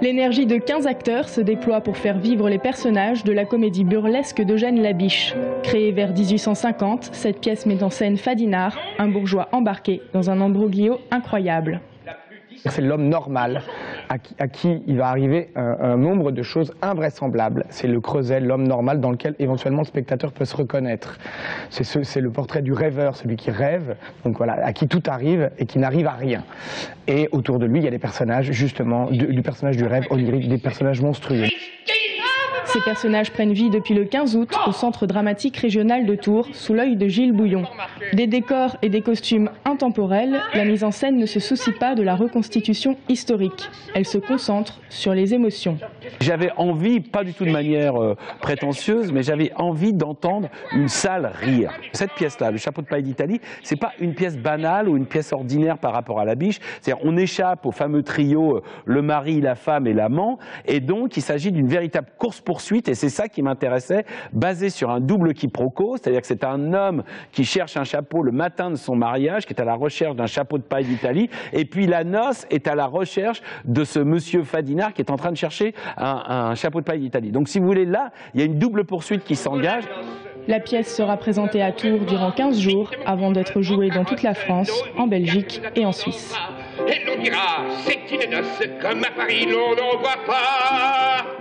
L'énergie de 15 acteurs se déploie pour faire vivre les personnages de la comédie burlesque d'Eugène Labiche. Créée vers 1850, cette pièce met en scène Fadinard, un bourgeois embarqué dans un imbroglio incroyable. C'est l'homme normal à qui il va arriver un nombre de choses invraisemblables. C'est le creuset, l'homme normal dans lequel éventuellement le spectateur peut se reconnaître. C'est le portrait du rêveur, celui qui rêve, donc voilà, à qui tout arrive et qui n'arrive à rien. Et autour de lui, il y a des personnages, justement, du personnage du rêve onirique, des personnages monstrueux. Ces personnages prennent vie depuis le 15 août au Centre dramatique régional de Tours, sous l'œil de Gilles Bouillon. Des décors et des costumes intemporels, la mise en scène ne se soucie pas de la reconstitution historique. Elle se concentre sur les émotions. J'avais envie, pas du tout de manière prétentieuse, mais j'avais envie d'entendre une salle rire. Cette pièce-là, le Chapeau de paille d'Italie, c'est pas une pièce banale ou une pièce ordinaire par rapport à Labiche. C'est-à-dire, on échappe au fameux trio le mari, la femme et l'amant, et donc il s'agit d'une véritable course-poursuite, et c'est ça qui m'intéressait, basé sur un double quiproquo, c'est-à-dire que c'est un homme qui cherche un chapeau le matin de son mariage, qui est à la recherche d'un chapeau de paille d'Italie, et puis la noce est à la recherche de ce monsieur Fadinard qui est en train de chercher un chapeau de paille d'Italie. Donc si vous voulez, là, il y a une double poursuite qui s'engage. La pièce sera présentée à Tours durant 15 jours avant d'être jouée dans toute la France, en Belgique et en Suisse. Et l'on dira, c'est une noce comme à Paris l'on n'en voit pas.